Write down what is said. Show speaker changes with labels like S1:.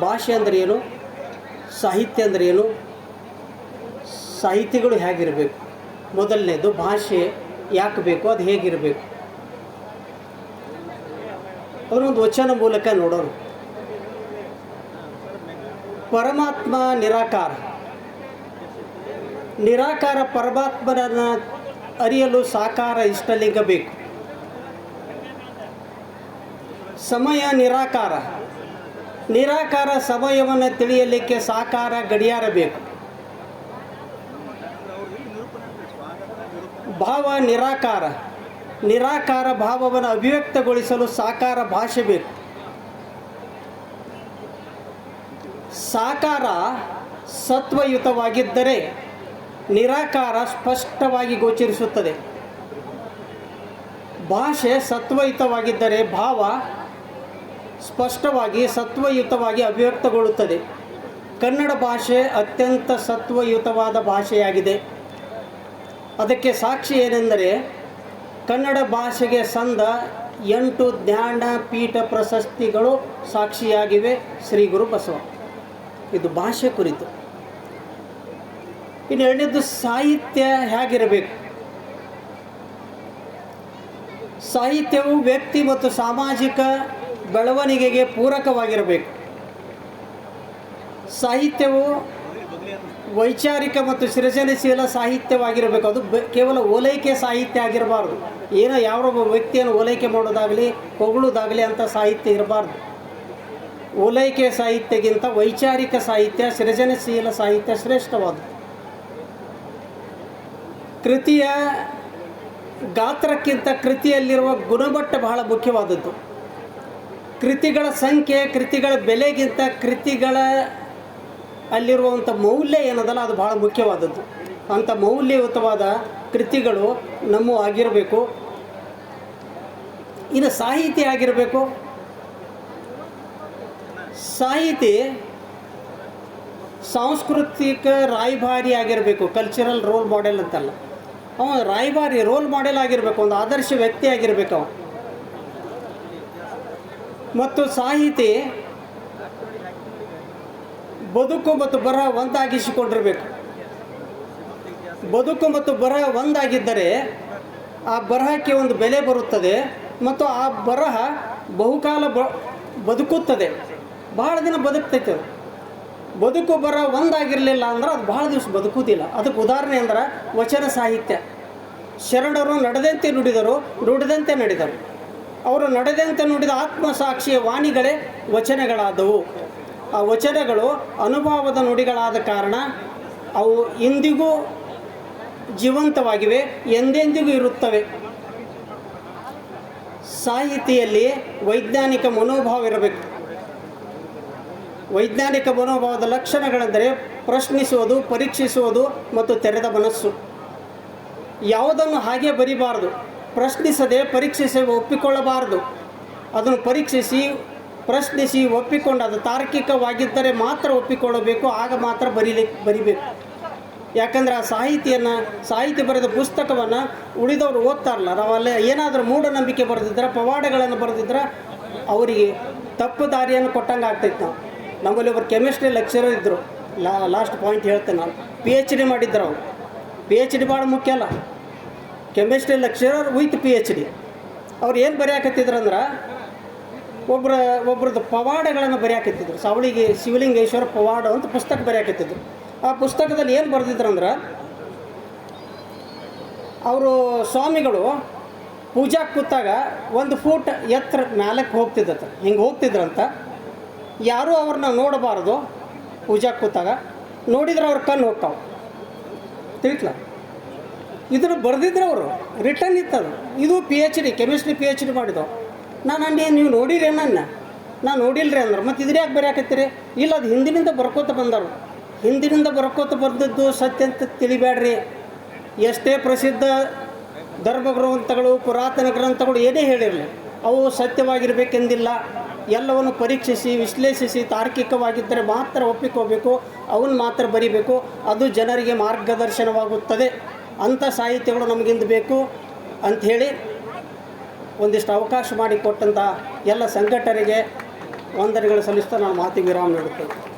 S1: ಭಾಷೆ ಅಂದರೆ ಏನು, ಸಾಹಿತ್ಯ ಅಂದರೆ ಏನು, ಸಾಹಿತಿಗಳು ಹೇಗಿರಬೇಕು, ಮೊದಲನೇದು ಭಾಷೆ ಯಾಕೆ ಬೇಕು, ಅದು ಹೇಗಿರಬೇಕು ಅದನ್ನೊಂದು ವಚನ ಮೂಲಕ ನೋಡೋಣ. ಪರಮಾತ್ಮ ನಿರಾಕಾರ, ನಿರಾಕಾರ ಪರಮಾತ್ಮನನ್ನು ಅರಿಯಲು ಸಾಕಾರ ಇಷ್ಟಲಿಂಗ ಬೇಕು. ಸಮಯ ನಿರಾಕಾರ, ನಿರಾಕಾರ ಸಮಯವನ್ನು ತಿಳಿಯಲಿಕ್ಕೆ ಸಾಕಾರ ಗಡಿಯಾರ ಬೇಕು. ಭಾವ ನಿರಾಕಾರ, ನಿರಾಕಾರ ಭಾವವನ್ನು ಅಭಿವ್ಯಕ್ತಗೊಳಿಸಲು ಸಾಕಾರ ಭಾಷೆ ಬೇಕು. ಸಾಕಾರ ಸತ್ವಯುತವಾಗಿದ್ದರೆ ನಿರಾಕಾರ ಸ್ಪಷ್ಟವಾಗಿ ಗೋಚರಿಸುತ್ತದೆ. ಭಾಷೆ ಸತ್ವಯುತವಾಗಿದ್ದರೆ ಭಾವ ಸ್ಪಷ್ಟವಾಗಿ ಸತ್ವಯುತವಾಗಿ ಅಭಿವ್ಯಕ್ತಗೊಳ್ಳುತ್ತದೆ. ಕನ್ನಡ ಭಾಷೆ ಅತ್ಯಂತ ಸತ್ವಯುತವಾದ ಭಾಷೆಯಾಗಿದೆ. ಅದಕ್ಕೆ ಸಾಕ್ಷಿ ಏನೆಂದರೆ ಕನ್ನಡ ಭಾಷೆಗೆ ಸಂದ 8 ಜ್ಞಾನಪೀಠ ಪ್ರಶಸ್ತಿಗಳು ಸಾಕ್ಷಿಯಾಗಿವೆ. ಶ್ರೀ ಗುರು ಬಸವ. ಇದು ಭಾಷೆ ಕುರಿತು. ಇನ್ನು ಎರಡನೇದು ಸಾಹಿತ್ಯ ಹೇಗಿರಬೇಕು. ಸಾಹಿತ್ಯವು ವ್ಯಕ್ತಿ ಮತ್ತು ಸಾಮಾಜಿಕ ಬೆಳವಣಿಗೆಗೆ ಪೂರಕವಾಗಿರಬೇಕು. ಸಾಹಿತ್ಯವು ವೈಚಾರಿಕ ಮತ್ತು ಸೃಜನಶೀಲ ಸಾಹಿತ್ಯವಾಗಿರಬೇಕು. ಅದು ಕೇವಲ ಓಲೈಕೆ ಸಾಹಿತ್ಯ ಆಗಿರಬಾರ್ದು. ಏನೋ ಯಾವೊಬ್ಬ ವ್ಯಕ್ತಿಯನ್ನು ಓಲೈಕೆ ಮಾಡೋದಾಗಲಿ ಹೊಗಳುವುದಾಗಲಿ ಅಂತ ಸಾಹಿತ್ಯ ಇರಬಾರ್ದು. ಓಲೈಕೆ ಸಾಹಿತ್ಯಕ್ಕಿಂತ ವೈಚಾರಿಕ ಸಾಹಿತ್ಯ, ಸೃಜನಶೀಲ ಸಾಹಿತ್ಯ ಶ್ರೇಷ್ಠವಾದದ್ದು. ಕೃತಿಯ ಗಾತ್ರಕ್ಕಿಂತ ಕೃತಿಯಲ್ಲಿರುವ ಗುಣಮಟ್ಟ ಬಹಳ ಮುಖ್ಯವಾದದ್ದು. ಕೃತಿಗಳ ಸಂಖ್ಯೆ, ಕೃತಿಗಳ ಬೆಲೆಗಿಂತ ಕೃತಿಗಳ ಅಲ್ಲಿರುವಂಥ ಮೌಲ್ಯ ಏನದಲ್ಲ ಅದು ಭಾಳ ಮುಖ್ಯವಾದದ್ದು. ಅಂಥ ಮೌಲ್ಯಯುತವಾದ ಕೃತಿಗಳು ನಮ್ಮ ಆಗಿರಬೇಕು. ಇನ್ನು ಸಾಹಿತಿ ಆಗಿರಬೇಕು. ಸಾಹಿತಿ ಸಾಂಸ್ಕೃತಿಕ ರಾಯಭಾರಿ ಆಗಿರಬೇಕು. ಕಲ್ಚರಲ್ ರೋಲ್ ಮಾಡೆಲ್ ಅಂತಲ್ಲ, ಅವ ರಾಯಭಾರಿ ರೋಲ್ ಮಾಡೆಲ್ ಆಗಿರಬೇಕು. ಒಂದು ಆದರ್ಶ ವ್ಯಕ್ತಿ ಆಗಿರಬೇಕು ಅವ. ಮತ್ತು ಸಾಹಿತಿ ಬದುಕು ಮತ್ತು ಬರಹ ಒಂದಾಗಿಸಿಕೊಂಡಿರಬೇಕು. ಬದುಕು ಮತ್ತು ಬರಹ ಒಂದಾಗಿದ್ದರೆ ಆ ಬರಹಕ್ಕೆ ಒಂದು ಬೆಲೆ ಬರುತ್ತದೆ ಮತ್ತು ಆ ಬರಹ ಬಹುಕಾಲ ಬದುಕುತ್ತದೆ, ಬಹಳ ದಿನ ಬದುಕ್ತೈತೆ. ಬದುಕು ಬರಹ ಒಂದಾಗಿರಲಿಲ್ಲ ಅಂದ್ರೆ ಅದು ಬಹಳ ದಿವಸ ಬದುಕುವುದಿಲ್ಲ. ಅದಕ್ಕೆ ಉದಾಹರಣೆ ಅಂದ್ರೆ ವಚನ ಸಾಹಿತ್ಯ. ಶರಣರು ನಡೆದಂತೆ ನುಡಿದರು, ನುಡಿದಂತೆ ನಡೆದರು. ಅವರು ನಡೆದಂತೆ ನುಡಿದ ಆತ್ಮಸಾಕ್ಷಿಯ ವಾಣಿಗಳೇ ವಚನಗಳಾದವು. ಆ ವಚನಗಳು ಅನುಭವದ ನುಡಿಗಳಾದ ಕಾರಣ ಅವು ಇಂದಿಗೂ ಜೀವಂತವಾಗಿವೆ, ಎಂದೆಂದಿಗೂ ಇರುತ್ತವೆ. ಸಾಹಿತಿಯಲ್ಲಿ ವೈಜ್ಞಾನಿಕ ಮನೋಭಾವ ಇರಬೇಕು. ವೈಜ್ಞಾನಿಕ ಮನೋಭಾವದ ಲಕ್ಷಣಗಳೆಂದರೆ ಪ್ರಶ್ನಿಸುವುದು, ಪರೀಕ್ಷಿಸುವುದು ಮತ್ತು ತೆರೆದ ಮನಸ್ಸು. ಯಾವುದನ್ನು ಹಾಗೆ ಬರಿಬಾರದು. ಪ್ರಶ್ನಿಸದೆ ಪರೀಕ್ಷಿಸಿ ಒಪ್ಪಿಕೊಳ್ಳಬಾರದು. ಅದನ್ನು ಪರೀಕ್ಷಿಸಿ ಪ್ರಶ್ನಿಸಿ ಒಪ್ಪಿಕೊಂಡು ಅದು ತಾರ್ಕಿಕವಾಗಿದ್ದರೆ ಮಾತ್ರ ಒಪ್ಪಿಕೊಳ್ಳಬೇಕು. ಆಗ ಮಾತ್ರ ಬರಿಬೇಕು. ಯಾಕಂದರೆ ಆ ಸಾಹಿತಿ ಬರೆದ ಪುಸ್ತಕವನ್ನು ಉಳಿದವರು ಓದ್ತಾರಲ್ಲ. ನಾವಲ್ಲಿ ಏನಾದರೂ ಮೂಢನಂಬಿಕೆ ಬರೆದಿದ್ರೆ, ಪವಾಡಗಳನ್ನು ಬರೆದಿದ್ರೆ ಅವರಿಗೆ ತಪ್ಪು ದಾರಿಯನ್ನು ಕೊಟ್ಟಂಗೆ ಆಗ್ತೈತೆ. ನಮ್ಮಲ್ಲಿ ಒಬ್ಬರು ಕೆಮಿಸ್ಟ್ರಿ ಲೆಕ್ಚರರ್ ಇದ್ದರು. ಲಾಸ್ಟ್ ಪಾಯಿಂಟ್ ಹೇಳ್ತೇನೆ ನಾನು. PhD ಮಾಡಿದ್ರು ಅವರು. PhD ಭಾಳ ಮುಖ್ಯ ಅಲ್ಲ. Chemistry lecturer with PhD. ಅವ್ರು ಏನು ಬರೆಯಾಕತ್ತಿದ್ರಂದ್ರೆ ಒಬ್ರದ್ದು ಪವಾಡಗಳನ್ನು ಬರೆಯಾಕತ್ತಿದ್ರು. ಸಾವಳಿಗೆ ಶಿವಲಿಂಗೇಶ್ವರ ಪವಾಡ ಅಂತ ಪುಸ್ತಕ ಬರೆಯಾಕತ್ತಿದ್ರು. ಆ ಪುಸ್ತಕದಲ್ಲಿ ಏನು ಬರೆದಿದ್ರಂದ್ರೆ ಅವರು ಸ್ವಾಮಿಗಳು ಪೂಜಾಕ್ಕೆ ಕೂತಾಗ 1 ಫೂಟ್ ಎತ್ತರ ಮ್ಯಾಲಕ್ಕೆ ಹೋಗ್ತಿದ್ದಂತ. ಹಿಂಗೆ ಹೋಗ್ತಿದ್ರಂತ. ಯಾರೂ ಅವ್ರನ್ನ ನೋಡಬಾರ್ದು. ಪೂಜಾಕ್ಕೆ ಕೂತಾಗ ನೋಡಿದ್ರೆ ಅವ್ರ ಕಣ್ಣು ಹೋಗ್ತಾವೆ. ತಿಳಿತ್ಲ ಇದನ್ನು ಬರೆದಿದ್ರು ಅವರು. ರಿಟರ್ನ್ ಇತ್ತದು. ಇದು PhD, ಕೆಮಿಸ್ಟ್ರಿ PhD ಮಾಡಿದವು. ನಾನು ನೀವು ನೋಡಿರಿ ನಾನು ನೋಡಿಲ್ರಿ ಅಂದ್ರೆ ಮತ್ತು ಇದ್ರ ಯಾಕೆ ಬರೆಯಾಕತ್ತೀರಿ? ಇಲ್ಲ, ಅದು ಹಿಂದಿನಿಂದ ಬರ್ಕೋತ ಬಂದರು. ಹಿಂದಿನಿಂದ ಬರ್ಕೋತ ಬಂದದ್ದು ಸತ್ಯ ಅಂತ ತಿಳಿಬೇಡ್ರಿ. ಎಷ್ಟೇ ಪ್ರಸಿದ್ಧ ಧರ್ಮಗ್ರಂಥಗಳು, ಪುರಾತನ ಗ್ರಂಥಗಳು ಏನೇ ಹೇಳಿರಲಿ ಅವು ಸತ್ಯವಾಗಿರಬೇಕೆಂದಿಲ್ಲ. ಎಲ್ಲವನ್ನು ಪರೀಕ್ಷಿಸಿ ವಿಶ್ಲೇಷಿಸಿ ತಾರ್ಕಿಕವಾಗಿದ್ದರೆ ಮಾತ್ರ ಒಪ್ಪಿಕೋಬೇಕು. ಅವನ್ನ ಮಾತ್ರ ಬರಿಬೇಕು. ಅದು ಜನರಿಗೆ ಮಾರ್ಗದರ್ಶನವಾಗುತ್ತದೆ. ಅಂಥ ಸಾಹಿತ್ಯಗಳು ನಮಗಿಂದು ಬೇಕು ಅಂಥೇಳಿ ಒಂದಿಷ್ಟು ಅವಕಾಶ ಮಾಡಿಕೊಟ್ಟಂಥ ಎಲ್ಲ ಸಂಘಟನೆಗೆ ವಂದನೆಗಳು ಸಲ್ಲಿಸ್ತಾ ನಾನು ಮಾತಿಗೆ ವಿರಾಮ ನೀಡುತ್ತೇನೆ.